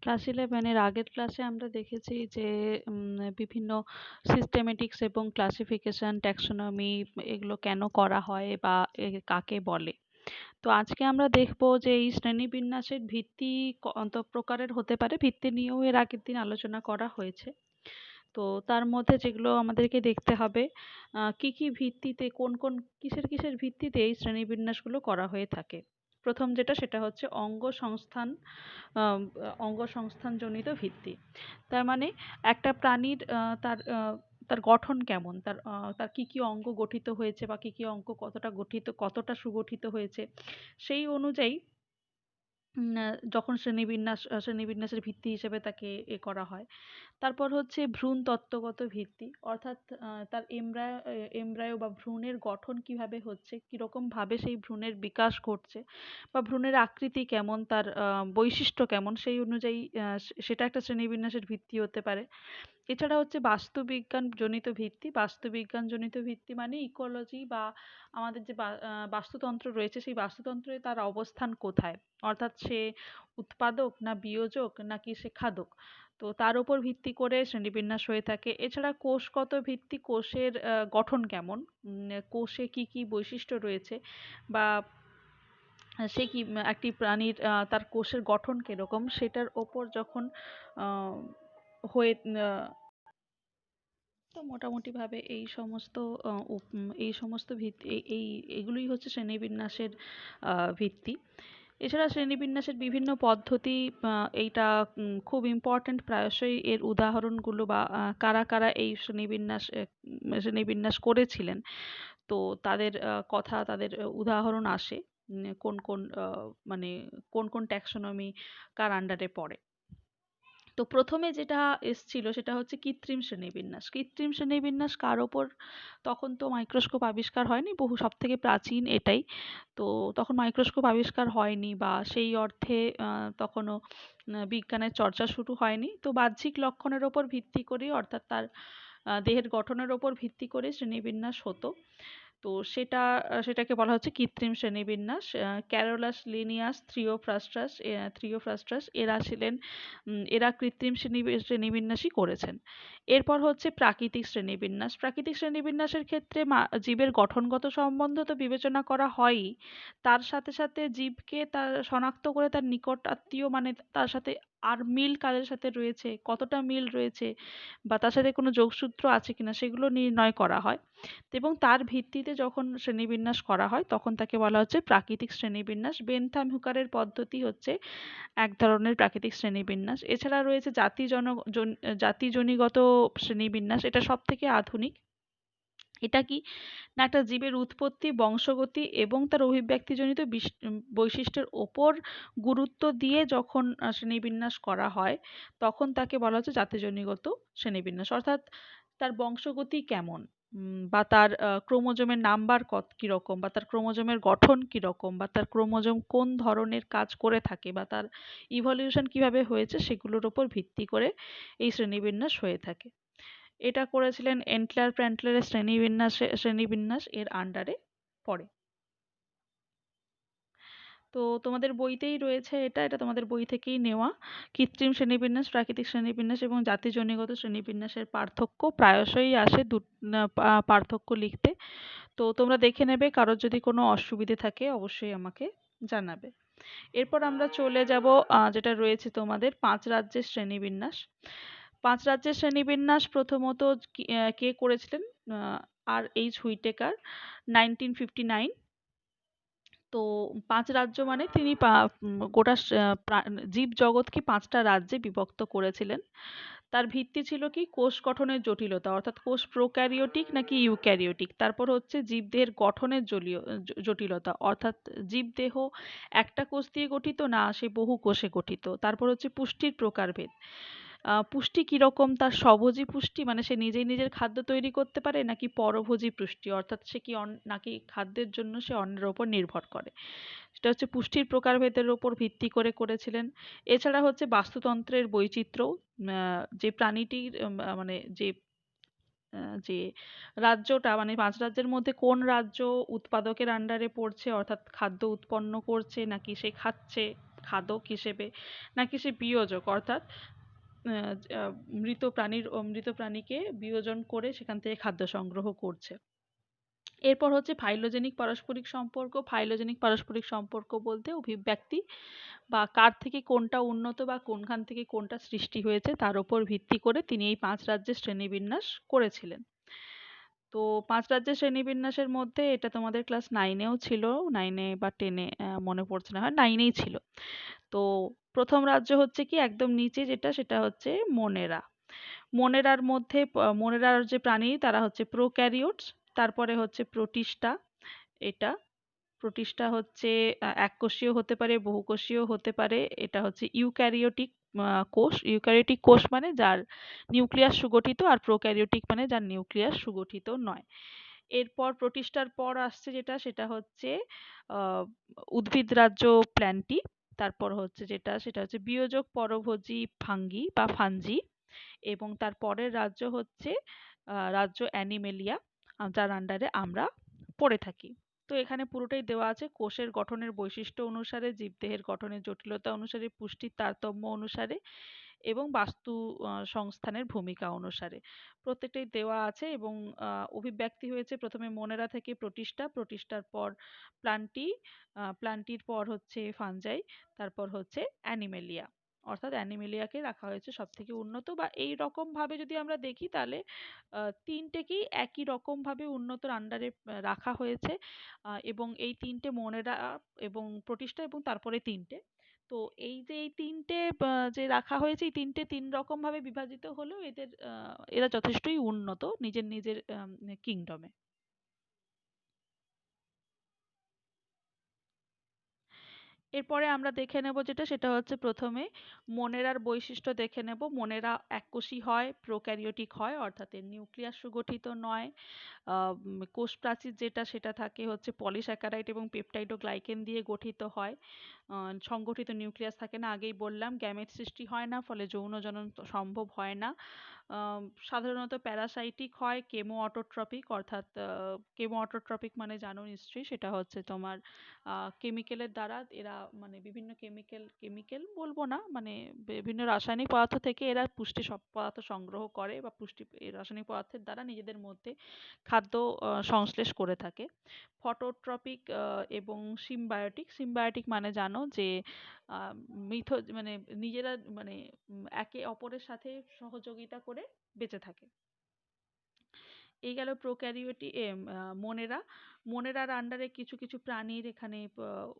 Class 11 আগের ক্লাসে আমরা দেখেছি যে বিভিন্ন সিস্টেমেটিক্স এবং ক্লাসিফিকেশন ট্যাক্সোনমি এগুলো কেন করা হয় বা কাকে বলে। তো আজকে আমরা দেখব যে এই শ্রেণীবিন্যাসের ভিত্তি কত প্রকারের হতে পারে। ভিত্তি নিয়েও এর আগের দিন আলোচনা করা হয়েছে। তো তার মধ্যে যেগুলো আমাদেরকে দেখতে হবে, কি কি ভিত্তিতে কোন কোন কিসের কিসের ভিত্তিতে এই শ্রেণীবিন্যাসগুলো করা হয়ে থাকে। প্রথম যেটা সেটা হচ্ছে অঙ্গ সংস্থানজনিত ভিত্তি। তার মানে একটা প্রাণীর তার গঠন কেমন, তার কি কি অঙ্গ গঠিত হয়েছে বা কি কি অঙ্গ কতটা সুগঠিত হয়েছে, সেই অনুযায়ী যখন শ্রেণীবিন্যাসের ভিত্তি হিসেবে তাকে করা হয়। তারপর হচ্ছে ভ্রূণ তত্ত্বগত ভিত্তি, অর্থাৎ তার এমব্রায়ো বা ভ্রূণের গঠন কিভাবে হচ্ছে, কিরকম ভাবে সেই ভ্রূণের বিকাশ ঘটছে বা ভ্রূণের আকৃতি কেমন, তার বৈশিষ্ট্য কেমন, সেই অনুযায়ী সেটা একটা শ্রেণীবিন্যাসের ভিত্তি হতে পারে। এছাড়া হচ্ছে বাস্তুবিজ্ঞান জনিত ভিত্তি মানে ইকোলজি বা আমাদের যে বাস্তুতন্ত্র রয়েছে, সেই বাস্তুতন্ত্রে তার অবস্থান কোথায়, অর্থাৎ সে উৎপাদক না বিয়োজক নাকি সে খাদক। তো তার উপর ভিত্তি করে শ্রেণীবিন্যাস হয়ে থাকে। এছাড়া কোষগত ভিত্তি, কোষের গঠন কেমন, কোষে কি কি বৈশিষ্ট্য রয়েছে বা সে কি একটি প্রাণীর তার কোষের গঠন কিরকম, সেটার ওপর যখন আহ, হয়ে তো মোটামুটি ভাবে এই সমস্ত ভিত্তি এগুলোই হচ্ছে শ্রেণীবিন্যাসের ভিত্তি। এছাড়া শ্রেণীবিন্যাসের বিভিন্ন পদ্ধতি, এইটা খুব ইম্পর্ট্যান্ট। প্রায়শই এর উদাহরণগুলো বা কারা কারা এই শ্রেণীবিন্যাস করেছিলেন, তো তাদের কথা, তাদের উদাহরণ আসে। কোন কোন মানে কোন কোন ট্যাক্সোনমি কার আন্ডারে পড়ে। তো প্রথমে যেটা এসছিল সেটা হচ্ছে কৃত্রিম শ্রেণীবিন্যাস। কৃত্রিম শ্রেণীবিন্যাস কার ওপর, তখন তো মাইক্রোস্কোপ আবিষ্কার হয়নি, সব থেকে প্রাচীন এটাই। তো তখন মাইক্রোস্কোপ আবিষ্কার হয়নি বা সেই অর্থে তখনও বিজ্ঞানের চর্চা শুরু হয়নি। তো বাহ্যিক লক্ষণের ওপর ভিত্তি করে, অর্থাৎ তার দেহের গঠনের ওপর ভিত্তি করে শ্রেণীবিন্যাস হতো। তো সেটাকে বলা হচ্ছে কৃত্রিম শ্রেণীবিন্যাস। ক্যারোলাস লিনিয়াস থ্রিওফ্রাস্টাস এরা কৃত্রিম শ্রেণীবিন্যাসই করেছেন। এরপর হচ্ছে প্রাকৃতিক শ্রেণীবিন্যাস। প্রাকৃতিক শ্রেণীবিন্যাসের ক্ষেত্রে জীবের গঠনগত সম্বন্ধ তো বিবেচনা করা হয়ই, তার সাথে সাথে জীবকে তার শনাক্ত করে তার নিকট আত্মীয়, মানে তার সাথে আর মিল কাদের সাথে রয়েছে, কতটা মিল রয়েছে বা তার সাথে কোনো যোগসূত্র আছে কিনা, সেগুলো নির্ণয় করা হয়। এবং তার ভিত্তিতে যখন শ্রেণীবিন্যাস করা হয় তখন তাকে বলা হচ্ছে প্রাকৃতিক শ্রেণীবিন্যাস। বেনথাম হুকারের পদ্ধতি হচ্ছে এক ধরনের প্রাকৃতিক শ্রেণীবিন্যাস। এছাড়া রয়েছে জাতিজনিগত শ্রেণীবিন্যাস, এটা সব থেকে আধুনিক। এটা কি না, একটা জীবের উৎপত্তি, বংশগতি এবং তার অভিব্যক্তিজনিত বৈশিষ্ট্যের ওপর গুরুত্ব দিয়ে যখন শ্রেণীবিন্যাস করা হয় তখন তাকে বলা হচ্ছে জাতিজনিগত শ্রেণীবিন্যাস। অর্থাৎ তার বংশগতি কেমন, বা তার ক্রোমোজোমের নাম্বার কিরকম, বা তার ক্রোমোজোমের গঠন কিরকম, বা তার ক্রোমোজোম কোন ধরনের কাজ করে থাকে, বা তার ইভলিউশন কিভাবে হয়েছে, সেগুলোর উপর ভিত্তি করে এই শ্রেণীবিন্যাস হয়ে থাকে। এটা করেছিলেন এন্টলার প্র্যান্টলারের শ্রেণীবিন্যাস এর আন্ডারে পড়ে। তো তোমাদের বইতেই রয়েছে, এটা এটা তোমাদের বই থেকেই নেওয়া। কৃত্রিম শ্রেণীবিন্যাস, প্রাকৃতিক শ্রেণীবিন্যাস এবং জাতিজনিগত শ্রেণীবিন্যাসের পার্থক্য প্রায়শই আসে পার্থক্য লিখতে। তো তোমরা দেখে নেবে, কারোর যদি কোনো অসুবিধে থাকে অবশ্যই আমাকে জানাবে। এরপর আমরা চলে যাব যেটা রয়েছে তোমাদের 5 রাজ্যের শ্রেণীবিন্যাস। 5 রাজ্যের শ্রেণীবিন্যাস প্রথমত কে করেছিলেন, আর এইচ হুইটেকার, 1959। তো 5 রাজ্য মানে তিনি গোটা জীব জগৎকে 5টা রাজ্যে বিভক্ত করেছিলেন। তার ভিত্তি ছিল কি, কোষ গঠনের জটিলতা, অর্থাৎ কোষ প্রোক্যারিওটিক নাকি ইউক্যারিওটিক। তারপর হচ্ছে জীবদেহের গঠনের জটিলতা, অর্থাৎ জীবদেহ একটা কোষ দিয়ে গঠিত না সে বহু কোষে গঠিত। তারপর হচ্ছে পুষ্টির প্রকারভেদ, পুষ্টি কিরকম, তার স্বভোজী পুষ্টি মানে সে নিজেই নিজের খাদ্য তৈরি করতে পারে, নাকি পরভোজী পুষ্টি, অর্থাৎ সে কি নাকি খাদ্যের জন্য সে অন্যের ওপর নির্ভর করে। সেটা হচ্ছে পুষ্টির প্রকারভেদের ওপর ভিত্তি করে করেছিলেন। এছাড়া হচ্ছে বাস্তুতন্ত্রের বৈচিত্র্য, যে প্রাণীটির মানে যে রাজ্যটা, মানে 5 রাজ্যের মধ্যে কোন রাজ্য উৎপাদকের আন্ডারে পড়ছে, অর্থাৎ খাদ্য উৎপন্ন করছে নাকি সে খাচ্ছে, খাদক হিসেবে, নাকি সে বিয়োজক, অর্থাৎ মৃত প্রাণীকে বিয়োজন করে সেখান থেকে খাদ্য সংগ্রহ করছে। এরপর হচ্ছে ফাইলোজেনিক পারস্পরিক সম্পর্ক। ফাইলোজেনিক পারস্পরিক সম্পর্ক বলতে অভিব্যক্তি বা কার থেকে কোনটা উন্নত বা কোনখান থেকে কোনটা সৃষ্টি হয়েছে তার উপর ভিত্তি করে তিনি এই 5 রাজ্যের শ্রেণীবিন্যাস করেছিলেন। তো 5 রাজ্যের শ্রেণীবিন্যাসের মধ্যে এটা তোমাদের ক্লাস 9 এও ছিল, 9 বা 10 মনে পড়ছে না, হয় 9 ছিল। তো প্রথম রাজ্য হচ্ছে কি একদম নিচে যেটা, সেটা হচ্ছে মোনেরা। মোনেরার মধ্যে মোনেরার যে প্রাণী তারা হচ্ছে প্রোক্যারিওটস। তারপরে হচ্ছে প্রোটিস্টা। এটা প্রোটিস্টা হচ্ছে এককোষীয় হতে পারে, বহুকোষীয় হতে পারে। এটা হচ্ছে ইউক্যারিওটিক কোষ। ইউক্যারিওটিক কোষ মানে যার নিউক্লিয়াস সুগঠিত, আর প্রোক্যারিওটিক মানে যার নিউক্লিয়াস সুগঠিত নয়। এরপর প্রোটিস্টার পর আসছে যেটা, সেটা হচ্ছে আহ, উদ্ভিদ রাজ্য প্ল্যান্টি। তারপর হচ্ছে যেটা, সেটা হচ্ছে বিয়োজক পরভোজী ফাঙ্গি বা ফানজি। এবং তার পরের রাজ্য হচ্ছে রাজ্য অ্যানিমেলিয়া, যার আন্ডারে আমরা পড়ে থাকি। তো এখানে পুরোটাই দেওয়া আছে কোষের গঠনের বৈশিষ্ট্য অনুসারে, জীবদেহের গঠনের জটিলতা অনুসারে, পুষ্টির তারতম্য অনুসারে এবং বাস্তু সংস্থানের ভূমিকা অনুসারে প্রত্যেকটাই দেওয়া আছে। এবং অভিব্যক্তি হয়েছে প্রথমে মোনেরা থেকে প্রোটিস্টা, প্রোটিস্টার পর প্লান্টি, প্লান্টির পর হচ্ছে ফানজাই, তারপর হচ্ছে অ্যানিমেলিয়া। অর্থাৎ অ্যানিমেলিয়াকে রাখা হয়েছে সব থেকে উন্নত, বা এই রকম ভাবে যদি আমরা দেখি তাহলে তিনটেকেই একই রকম ভাবে উন্নতর আন্ডারে রাখা হয়েছে। এবং এই তিনটে মোনেরা এবং প্রোটিস্টা এবং তারপরে তিনটে। তো এই যে এই তিনটে যে রাখা হয়েছে, এই তিনটে তিন রকম ভাবে বিভাজিত হলেও এরা যথেষ্টই উন্নত নিজের নিজের কিংডমে। এরপরে আমরা দেখে নেব যেটা, সেটা হচ্ছে প্রথমে মোনেরার বৈশিষ্ট্য দেখে নেব। মোনেরা এককোষী হয়, প্রোক্যারিওটিক হয়, অর্থাৎ এর নিউক্লিয়াস সুগঠিত নয়। কোষ প্রাচীর যেটা, সেটা থাকে হচ্ছে পলিস্যাকারাইড এবং পেপটাইড ও গ্লাইকেন দিয়ে গঠিত হয়। সংগঠিত নিউক্লিয়াস থাকে না, আগেই বললাম। গ্যামেট সৃষ্টি হয় না, ফলে যৌন জনন সম্ভব হয় না। সাধারণত প্যারাসাইটিক হয়, কেমো অটোট্রপিক, অর্থাৎ কেমো অটোট্রপিক মানে জানো নিশ্চয়ই, সেটা হচ্ছে তোমার কেমিক্যালের দ্বারা এরা, মানে বিভিন্ন কেমিক্যাল বলবো না, মানে বিভিন্ন রাসায়নিক পদার্থ থেকে এরা পুষ্টি সব পদার্থ সংগ্রহ করে, বা পুষ্টি এই রাসায়নিক পদার্থের দ্বারা নিজেদের মধ্যে খাদ্য সংশ্লেষ করে থাকে। ফটোট্রপিক এবং সিম্বায়োটিক। সিম্বায়োটিক মানে জানো যে মানে নিজেরা, মানে একে অপরের সাথে সহযোগিতা করে বেঁচে থাকে। এই গেল প্রোক্যারিওটি মোনেরা। মোনেরার আন্ডারে কিছু কিছু প্রাণীর এখানে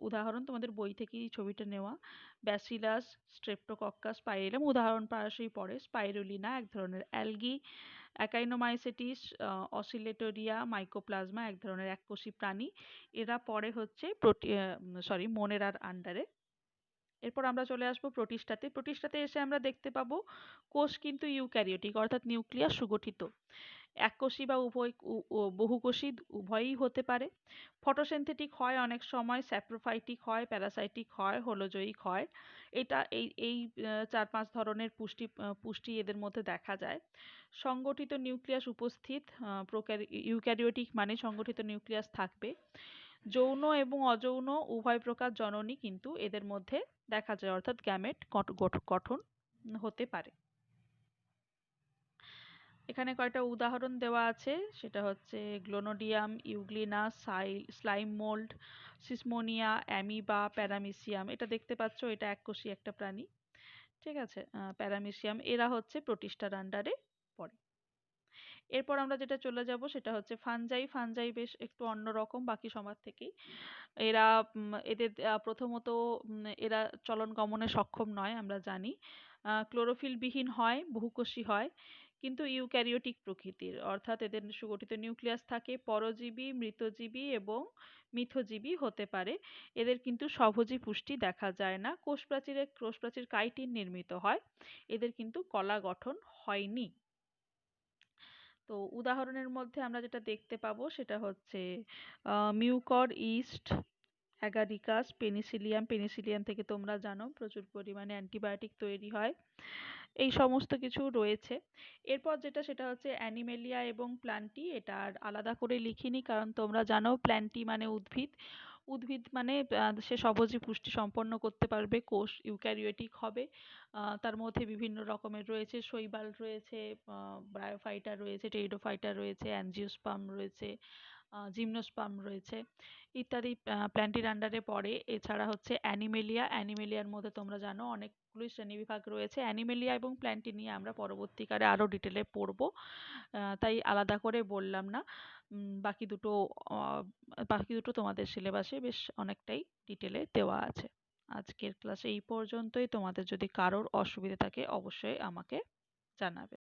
উদাহরণ তোমাদের বই থেকেই ছবিটা নেওয়া। ব্যাসিলাস, স্ট্রেপ্টোকক্কাস, পাইরেলাম উদাহরণ প্রায়শই পড়ে। স্পাইরুলিনা এক ধরনের অ্যালগি, অ্যাকাইনোমাইসেটিস, অসিলেটোরিয়া, মাইকোপ্লাজমা এক ধরনের এককোষী প্রাণী। এরা পড়ে হচ্ছে মোনেরার আন্ডারে। এরপর আমরা চলে আসবো প্রোটিস্টাতে। প্রোটিস্টাতে এসে আমরা দেখতে পাবো কোষ কিন্তু ইউক্যারিওটিক, অর্থাৎ নিউক্লিয়াস সুগঠিত। এককোষী বা বহুকোষী উভয়ই হতে পারে। ফটোসিনথেটিক হয় অনেক সময়, স্যাপ্রোফাইটিক হয়, প্যারাসাইটিক হয়, হোলোজোয়িক হয়। এটা এই এই 4-5 ধরনের পুষ্টি এদের মধ্যে দেখা যায়। সংগঠিত নিউক্লিয়াস উপস্থিত। ইউক্যারিওটিক মানে সংগঠিত নিউক্লিয়াস থাকবে। যৌন এবং অযৌন উভয় প্রকার জননী কিন্তু এদের মধ্যে দেখা যায়, অর্থাৎ গ্যামেট গঠন হতে পারে। এখানে কয়েকটা উদাহরণ দেওয়া আছে, সেটা হচ্ছে গ্লোনোডিয়াম, euglena, slime mould, সিসমোনিয়া, amoeba, paramecium. এটা দেখতে পাচ্ছ, এটা এককোষী একটা প্রাণী। ঠিক আছে, প্যারামিসিয়াম এরা হচ্ছে প্রোটিস্টার আন্ডারে পড়ে। এরপর আমরা যেটা চলে যাব সেটা হচ্ছে ফানজাই। ফানজাই বেশ একটু অন্যরকম বাকি সবার থেকেই। এরা এদের প্রথমত এরা চলন গমনে সক্ষম নয়, আমরা জানি। ক্লোরোফিল বিহীন হয়, বহুকোষী হয়, কিন্তু ইউক্যারিওটিক প্রকৃতির, অর্থাৎ এদের সুগঠিত নিউক্লিয়াস থাকে। পরজীবী, মৃতজীবী এবং মিথজীবী হতে পারে। এদের কিন্তু স্বভোজী পুষ্টি দেখা যায় না। কোষপ্রাচীর কাইটিন নির্মিত হয়, এদের কিন্তু কলা গঠন হয়নি। তো উদাহরণের মধ্যে আমরা যেটা দেখতে পাবো সেটা হচ্ছে mucor east, agaricus, Penicillium. Penicillium থেকে তোমরা জানো প্রচুর পরিমাণে অ্যান্টিবায়োটিক তৈরি হয়। এই সমস্ত কিছু রয়েছে। এরপর যেটা, সেটা হচ্ছে অ্যানিমেলিয়া এবং প্ল্যান্টি। এটা আর আলাদা করে লিখিনি, কারণ তোমরা জানো প্ল্যান্টি মানে উদ্ভিদ, উদ্ভিদ মানে সে সবজি পুষ্টি সম্পন্ন করতে পারবে, কোষ ইউক্যারিওটিক হবে। তার মধ্যে বিভিন্ন রকমের রয়েছে, শৈবাল রয়েছে, ব্রায়োফাইটা রয়েছে, টেরিডোফাইটা রয়েছে, অ্যানজিওস্পার্ম রয়েছে, জিমনোস্পার্ম রয়েছে ইত্যাদি প্ল্যান্টের আন্ডারে পড়ে। এছাড়া হচ্ছে অ্যানিমেলিয়া, অ্যানিমেলিয়ার মধ্যে তোমরা জানো অনেকগুলি শ্রেণীবিভাগ রয়েছে। অ্যানিমেলিয়া এবং প্ল্যান্টি নিয়ে আমরা পরবর্তীকালে আরও ডিটেলে পড়বো, তাই আলাদা করে বললাম না। বাকি দুটো তোমাদের সিলেবাসে বেশ অনেকটাই ডিটেলে দেওয়া আছে। আজকের ক্লাস এই পর্যন্তই। তোমাদের যদি কারোর অসুবিধা থাকে অবশ্যই আমাকে জানাবে।